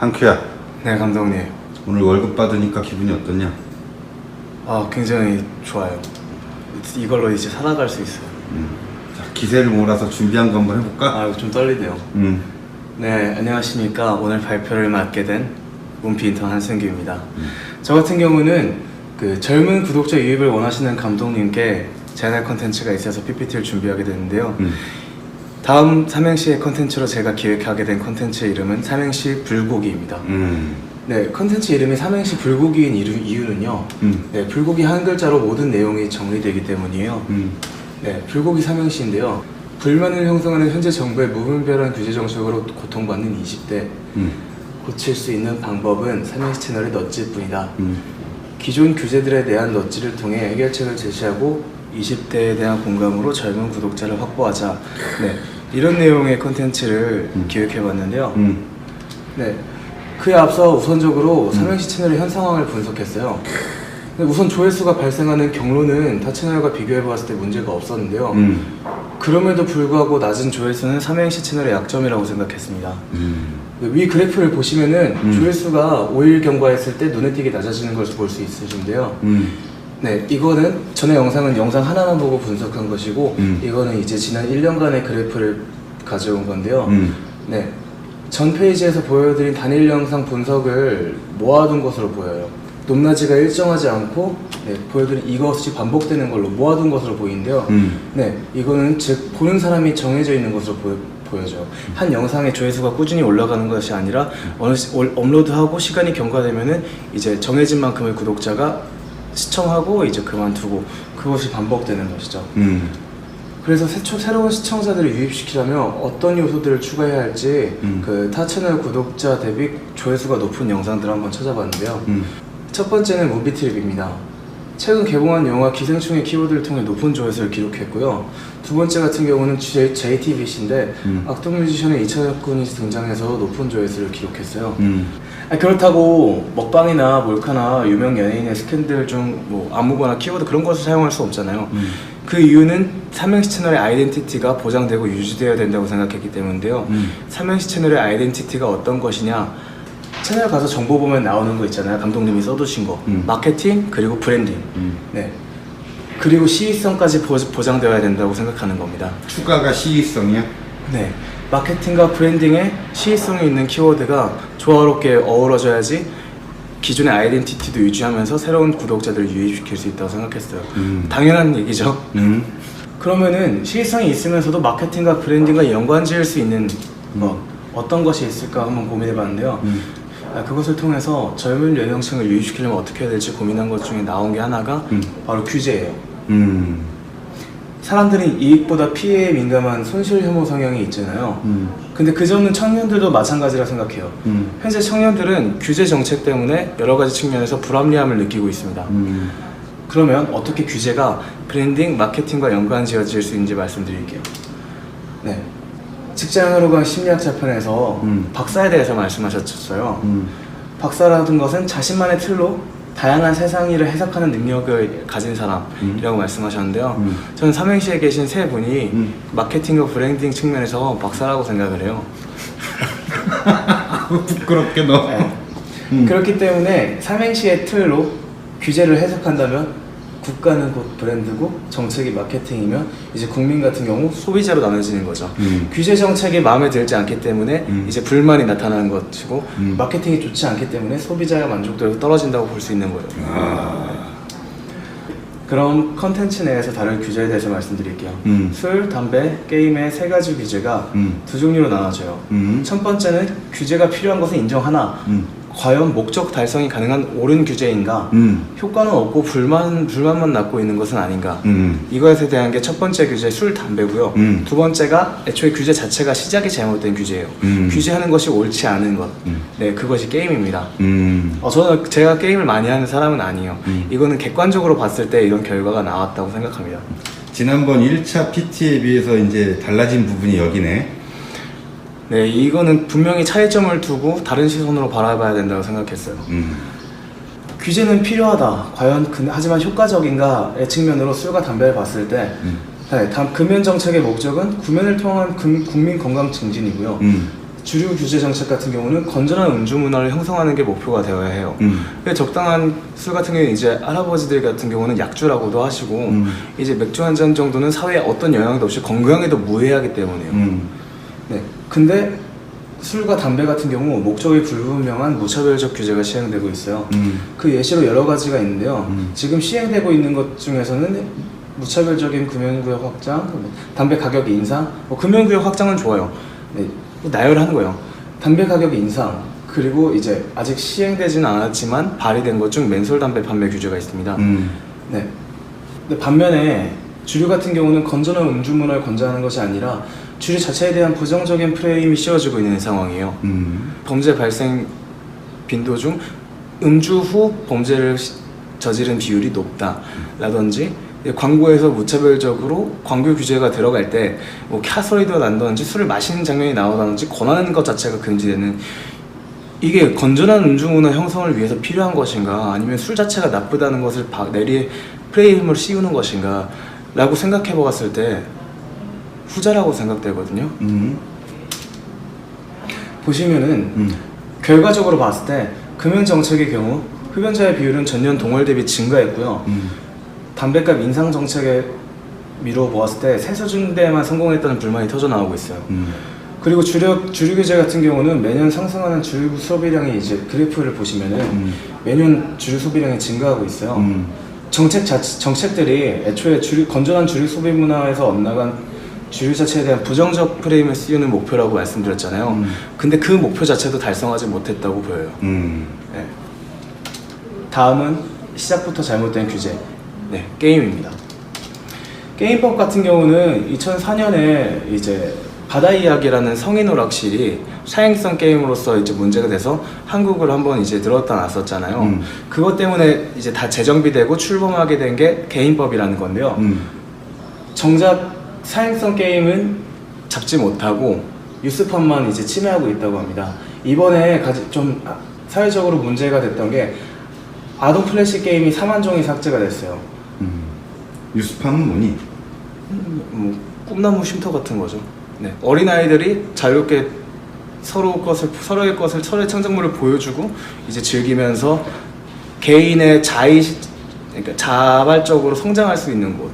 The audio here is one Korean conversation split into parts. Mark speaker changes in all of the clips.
Speaker 1: 한큐야,
Speaker 2: 네, 감독님.
Speaker 1: 오늘 월급 받으니까 기분이 어떠냐?
Speaker 2: 굉장히 좋아요. 이걸로 이제 살아갈 수 있어요.
Speaker 1: 자, 기세를 몰아서 준비한 거 한번 해볼까?
Speaker 2: 좀 떨리네요. 네, 안녕하십니까. 오늘 발표를 맡게 된 문피 인턴 한승규입니다. 저 같은 경우는 그 젊은 구독자 유입을 원하시는 감독님께 제안할 컨텐츠가 있어서 PPT를 준비하게 됐는데요. 다음 삼행시의 컨텐츠로 제가 기획하게 된 컨텐츠의 이름은 삼행시 불고기입니다. 네, 컨텐츠 이름이 삼행시 불고기인 이유는요. 네, 불고기 한 글자로 모든 내용이 정리되기 때문이에요. 네, 불고기 삼행시인데요. 불만을 형성하는 현재 정부의 무분별한 규제 정책으로 고통받는 20대. 고칠 수 있는 방법은 삼행시 채널의 넛지일 뿐이다. 기존 규제들에 대한 넛지를 통해 해결책을 제시하고 20대에 대한 공감으로 젊은 구독자를 확보하자. 네, 이런 내용의 컨텐츠를 기획해봤는데요. 네, 그에 앞서 우선적으로 삼행시 채널의 현 상황을 분석했어요. 우선 조회수가 발생하는 경로는 타 채널과 비교해보았을 때 문제가 없었는데요. 그럼에도 불구하고 낮은 조회수는 삼행시 채널의 약점이라고 생각했습니다. 위 그래프를 보시면은 조회수가 5일 경과했을 때 눈에 띄게 낮아지는 걸 볼 수 있으신데요. 네, 이거는 전에 영상은 영상 하나만 보고 분석한 것이고 이거는 이제 지난 1년간의 그래프를 가져온 건데요. 네, 전 페이지에서 보여드린 단일 영상 분석을 모아둔 것으로 보여요. 높낮이가 일정하지 않고 보여드린 이것이 반복되는 걸로 모아둔 것으로 보이는데요. 네, 이거는 즉 보는 사람이 정해져 있는 것으로 보여져요. 한 영상의 조회수가 꾸준히 올라가는 것이 아니라 업로드하고 시간이 경과되면은 이제 정해진 만큼의 구독자가 시청하고 이제 그만두고 그것이 반복되는 것이죠. 그래서 새로운 시청자들을 유입시키려면 어떤 요소들을 추가해야 할지 그 타 채널 구독자 대비 조회수가 높은 영상들을 한번 찾아봤는데요. 첫 번째는 무비트립입니다. 최근 개봉한 영화 기생충의 키워드를 통해 높은 조회수를 기록했고요. 두 번째 같은 경우는 JTBC인데 악동 뮤지션의 이찬혁 군이 등장해서 높은 조회수를 기록했어요. 그렇다고 먹방이나 몰카나 유명 연예인의 스캔들 중 뭐 아무거나 키워드 그런 것을 사용할 수 없잖아요. 그 이유는 삼행시 채널의 아이덴티티가 보장되고 유지되어야 된다고 생각했기 때문인데요. 삼행시 채널의 아이덴티티가 어떤 것이냐, 채널 가서 정보 보면 나오는 거 있잖아요. 감독님이 써두신 거. 마케팅 그리고 브랜딩. 네, 그리고 시의성까지 보장되어야 된다고 생각하는 겁니다.
Speaker 1: 추가가 시의성이야?
Speaker 2: 네, 마케팅과 브랜딩에 시의성이 있는 키워드가 조화롭게 어우러져야지 기존의 아이덴티티도 유지하면서 새로운 구독자들을 유입시킬 수 있다고 생각했어요. 당연한 얘기죠. 그러면은 시의성이 있으면서도 마케팅과 브랜딩과 연관 지을 수 있는 어떤 것이 있을까 한번 고민해봤는데요. 그것을 통해서 젊은 연령층을 유입시키려면 어떻게 해야 될지 고민한 것 중에 나온 게 하나가 바로 규제예요. 사람들이 이익보다 피해에 민감한 손실 혐오 성향이 있잖아요. 근데 그 점은 청년들도 마찬가지라 생각해요. 현재 청년들은 규제 정책 때문에 여러 가지 측면에서 불합리함을 느끼고 있습니다. 그러면 어떻게 규제가 브랜딩, 마케팅과 연관 지어질 수 있는지 말씀드릴게요. 네, 직장으로 간 심리학자 편에서 박사에 대해서 말씀하셨어요. 박사라는 것은 자신만의 틀로 다양한 세상 일을 해석하는 능력을 가진 사람이라고 말씀하셨는데요. 저는 삼행시에 계신 세 분이 마케팅과 브랜딩 측면에서 박사라고 생각을 해요.
Speaker 1: 부끄럽게 너.
Speaker 2: 네. 그렇기 때문에 삼행시의 틀로 규제를 해석한다면 국가는 곧 브랜드고 정책이 마케팅이면 이제 국민 같은 경우 소비자로 나눠지는 거죠. 규제 정책이 마음에 들지 않기 때문에 이제 불만이 나타나는 것이고 마케팅이 좋지 않기 때문에 소비자의 만족도가 떨어진다고 볼 수 있는 거예요. 그럼 컨텐츠 내에서 다른 규제에 대해서 말씀드릴게요. 술, 담배, 게임의 세 가지 규제가 두 종류로 나눠져요. 첫 번째는 규제가 필요한 것은 인정하나 과연 목적 달성이 가능한 옳은 규제인가? 효과는 없고 불만만 낳고 있는 것은 아닌가? 이것에 대한 게 첫 번째 규제 술, 담배고요. 두 번째가 애초에 규제 자체가 시작이 잘못된 규제예요. 규제하는 것이 옳지 않은 것. 네, 그것이 게임입니다. 제가 게임을 많이 하는 사람은 아니에요. 이거는 객관적으로 봤을 때 이런 결과가 나왔다고 생각합니다.
Speaker 1: 지난번 1차 PT에 비해서 이제 달라진 부분이 여기네.
Speaker 2: 네, 이거는 분명히 차이점을 두고 다른 시선으로 바라봐야 된다고 생각했어요. 규제는 필요하다. 과연 하지만 효과적인가의 측면으로 술과 담배를 봤을 때 금연 정책의 목적은 금연을 통한 국민 건강 증진이고요. 주류 규제 정책 같은 경우는 건전한 음주 문화를 형성하는 게 목표가 되어야 해요. 근데 적당한 술 같은 경우는 이제 할아버지들 같은 경우는 약주라고도 하시고 이제 맥주 한 잔 정도는 사회에 어떤 영향도 없이 건강에도 무해하기 때문에요. 네. 근데 술과 담배 같은 경우 목적이 불분명한 무차별적 규제가 시행되고 있어요. 그 예시로 여러 가지가 있는데요. 지금 시행되고 있는 것 중에서는 무차별적인 금연구역 확장, 담배 가격 인상, 금연구역 확장은 좋아요. 네, 나열하는 거예요. 담배 가격 인상, 그리고 이제 아직 시행되지는 않았지만 발의된 것 중 맨솔 담배 판매 규제가 있습니다. 네. 근데 반면에 주류 같은 경우는 건전한 음주 문화를 권장하는 것이 아니라 주류 자체에 대한 부정적인 프레임이 씌워지고 있는 상황이에요. 범죄 발생 빈도 중 음주 후 범죄를 저지른 비율이 높다라든지 광고에서 무차별적으로 광고 규제가 들어갈 때 뭐 캬소리도 난다든지 술을 마시는 장면이 나오다든지 권하는 것 자체가 금지되는, 이게 건전한 음주 문화 형성을 위해서 필요한 것인가, 아니면 술 자체가 나쁘다는 것을 내리에 프레임을 씌우는 것인가 라고 생각해 보았을 때 후자라고 생각되거든요. 보시면은 결과적으로 봤을 때 금연 정책의 경우 흡연자의 비율은 전년 동월 대비 증가했고요. 담배값 인상 정책에 미루어 보았을 때 세수준대만 성공했다는 불만이 터져 나오고 있어요. 그리고 주류 규제 같은 경우는 매년 상승하는 주류 소비량이 이제 그래프를 보시면은 매년 주류 소비량이 증가하고 있어요. 정책들이 애초에 건전한 주류 소비 문화에서 엇나간 주류 자체에 대한 부정적 프레임을 씌우는 목표라고 말씀드렸잖아요. 근데 그 목표 자체도 달성하지 못했다고 보여요. 네. 다음은 시작부터 잘못된 규제. 네, 게임입니다. 게임법 같은 경우는 2004년에 이제 바다 이야기라는 성인 오락실이 사행성 게임으로서 이제 문제가 돼서 한국을 한번 이제 들었다 놨었잖아요. 그것 때문에 이제 다 재정비되고 출범하게 된 게 게임법이라는 건데요. 정작 사행성 게임은 잡지 못하고 유스판만 이제 침해하고 있다고 합니다. 이번에 좀 사회적으로 문제가 됐던 게 아동 플래시 게임이 4만 종이 삭제가 됐어요.
Speaker 1: 유스팜은 뭐니?
Speaker 2: 뭐 꿈나무 쉼터 같은 거죠. 네. 어린아이들이 자유롭게 서로의 것을 서로의 창작물을 보여주고 이제 즐기면서 개인의 그러니까 자발적으로 성장할 수 있는 곳,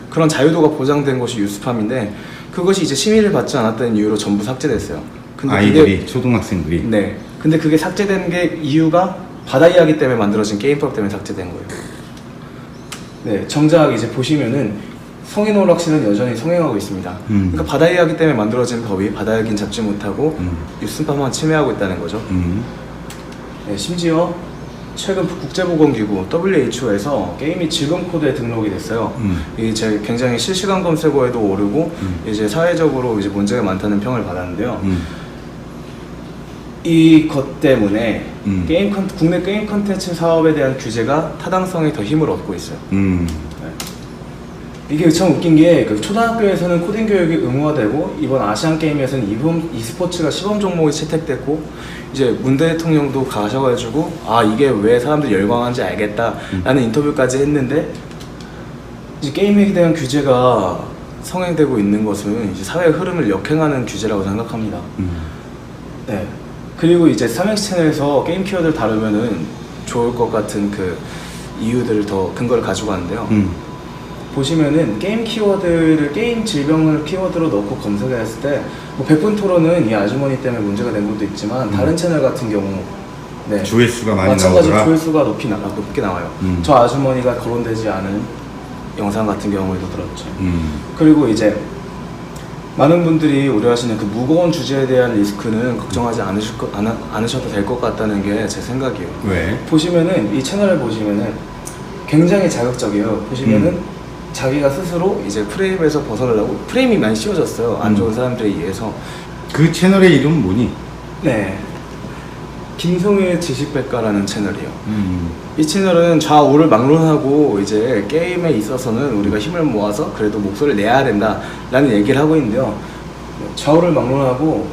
Speaker 2: 그런 자유도가 보장된 것이 유스팜인데 그것이 이제 심의를 받지 않았다는 이유로 전부 삭제됐어요. 근데
Speaker 1: 아이들이, 초등학생들이.
Speaker 2: 네. 근데 그게 삭제된 게 이유가 바다 이야기 때문에 만들어진 게임법 때문에 삭제된 거예요. 네, 정작 이제 보시면은 성인 오락실은 여전히 성행하고 있습니다. 그러니까 바다 이야기 때문에 만들어진 법이 바다 이야기는 잡지 못하고 유스팜만 침해하고 있다는 거죠. 네, 심지어 최근 국제보건기구 WHO에서 게임이 질병 코드에 등록이 됐어요. 이제 굉장히 실시간 검색어에도 오르고 이제 사회적으로 이제 문제가 많다는 평을 받았는데요. 이것 때문에 국내 게임 콘텐츠 사업에 대한 규제가 타당성에 더 힘을 얻고 있어요. 네. 이게 참 웃긴 게 그 초등학교에서는 코딩 교육이 의무화되고 이번 아시안 게임에서는 e스포츠가 시범 종목이 채택됐고 이제 문 대통령도 가셔가지고 아 이게 왜 사람들이 열광하는지 알겠다라는 인터뷰까지 했는데 이제 게임에 대한 규제가 성행되고 있는 것은 이제 사회의 흐름을 역행하는 규제라고 생각합니다. 네. 그리고 이제 삼행시 채널에서 게임 키워드를 다루면은 좋을 것 같은 그 이유들을 더 근거를 가지고 왔는데요. 보시면은 게임 키워드를 게임 질병을 키워드로 넣고 검색을 했을 때 뭐 100분 토론은 이 아주머니 때문에 문제가 된 것도 있지만 다른 채널 같은 경우 네,
Speaker 1: 조회수가 많이
Speaker 2: 마찬가지로
Speaker 1: 나오더라.
Speaker 2: 조회수가 높게 나와요. 저 아주머니가 거론되지 않은 영상 같은 경우에도 그렇죠. 그리고 이제 많은 분들이 우려하시는 그 무거운 주제에 대한 리스크는 걱정하지 않으셔도 될 것 같다는 게 제 생각이에요.
Speaker 1: 왜?
Speaker 2: 보시면은 이 채널을 보시면은 굉장히 자극적이에요. 보시면은 자기가 스스로 이제 프레임에서 벗어나려고 프레임이 많이 씌워졌어요. 안 좋은 사람들에 의해서.
Speaker 1: 그 채널의 이름은 뭐니?
Speaker 2: 네. 김성의 지식백과라는 채널이요. 이 채널은 좌우를 막론하고 이제 게임에 있어서는 우리가 힘을 모아서 그래도 목소리를 내야 된다라는 얘기를 하고 있는데요. 좌우를 막론하고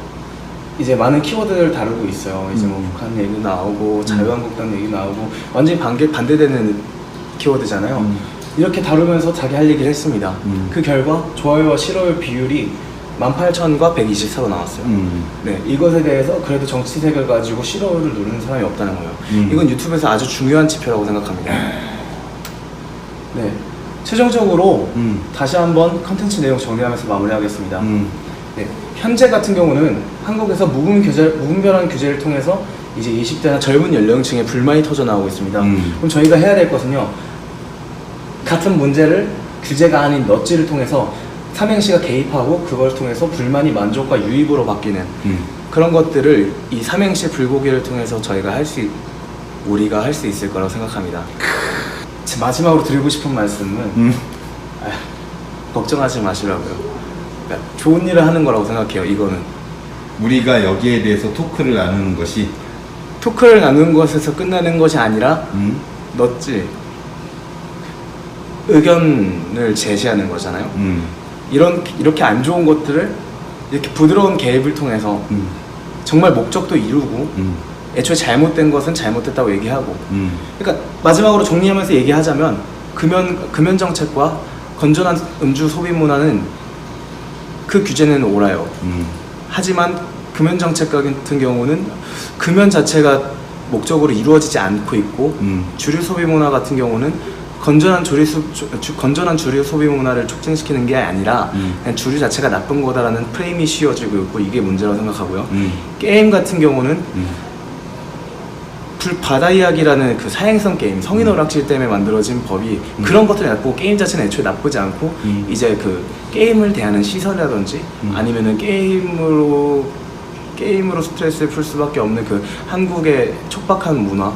Speaker 2: 이제 많은 키워드를 다루고 있어요. 이제 뭐 북한 얘기 나오고 자유한국당 얘기 나오고 완전히 반대되는 키워드잖아요. 이렇게 다루면서 자기 할 얘기를 했습니다. 그 결과 좋아요와 싫어요 비율이 18,000과 124로 나왔어요. 네, 이것에 대해서 그래도 정치색을 가지고 싫어요를 누르는 사람이 없다는 거예요. 이건 유튜브에서 아주 중요한 지표라고 생각합니다. 네, 최종적으로 다시 한번 컨텐츠 내용 정리하면서 마무리하겠습니다. 네, 현재 같은 경우는 한국에서 무분별한 규제를 통해서 이제 20대나 젊은 연령층에 불만이 터져 나오고 있습니다. 그럼 저희가 해야 될 것은요, 같은 문제를 규제가 아닌 넛지를 통해서 삼행시가 개입하고 그걸 통해서 불만이 만족과 유입으로 바뀌는 그런 것들을 이 삼행시 불고기를 통해서 저희가 우리가 할 수 있을 거라고 생각합니다. 제 마지막으로 드리고 싶은 말씀은 걱정하지 마시라고요. 그러니까 좋은 일을 하는 거라고 생각해요. 이거는
Speaker 1: 우리가 여기에 대해서 토크를 나누는 것이
Speaker 2: 토크를 나누는 것에서 끝나는 것이 아니라 넛지 의견을 제시하는 거잖아요. 이렇게 안 좋은 것들을 이렇게 부드러운 개입을 통해서 정말 목적도 이루고 애초에 잘못된 것은 잘못됐다고 얘기하고 그러니까 마지막으로 정리하면서 얘기하자면 금연 정책과 건전한 음주 소비 문화는 그 규제는 옳아요. 하지만 금연 정책 같은 경우는 금연 자체가 목적으로 이루어지지 않고 있고 주류 소비 문화 같은 경우는 건전한 주류 소비 문화를 촉진시키는 게 아니라 그냥 주류 자체가 나쁜 거다라는 프레임이 씌워지고 있고 이게 문제라고 생각하고요. 게임 같은 경우는 바다 이야기라는 그 사행성 게임, 성인 오락실 때문에 만들어진 법이 그런 것들이 나쁘고 게임 자체는 애초에 나쁘지 않고 이제 그 게임을 대하는 시설이라든지 아니면은 게임으로 스트레스를 풀 수밖에 없는 그 한국의 촉박한 문화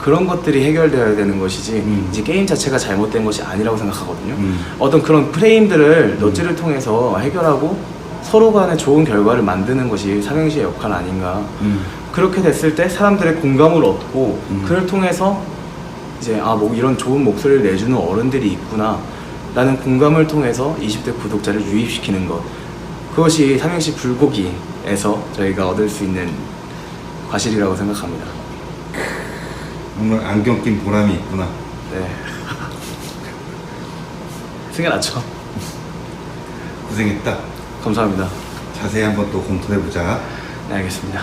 Speaker 2: 그런 것들이 해결되어야 되는 것이지 이제 게임 자체가 잘못된 것이 아니라고 생각하거든요. 어떤 그런 프레임들을 넛지를 통해서 해결하고 서로 간에 좋은 결과를 만드는 것이 삼행시의 역할 아닌가. 그렇게 됐을 때 사람들의 공감을 얻고 그를 통해서 이제 뭐 이런 좋은 목소리를 내주는 어른들이 있구나 라는 공감을 통해서 20대 구독자를 유입시키는 것, 그것이 삼행시 불고기에서 저희가 얻을 수 있는 과실이라고 생각합니다.
Speaker 1: 오늘 안경 낀 보람이 있구나.
Speaker 2: 네. 승현아죠.
Speaker 1: 고생했다.
Speaker 2: 감사합니다.
Speaker 1: 자세히 한번 또 검토해보자.
Speaker 2: 네, 알겠습니다.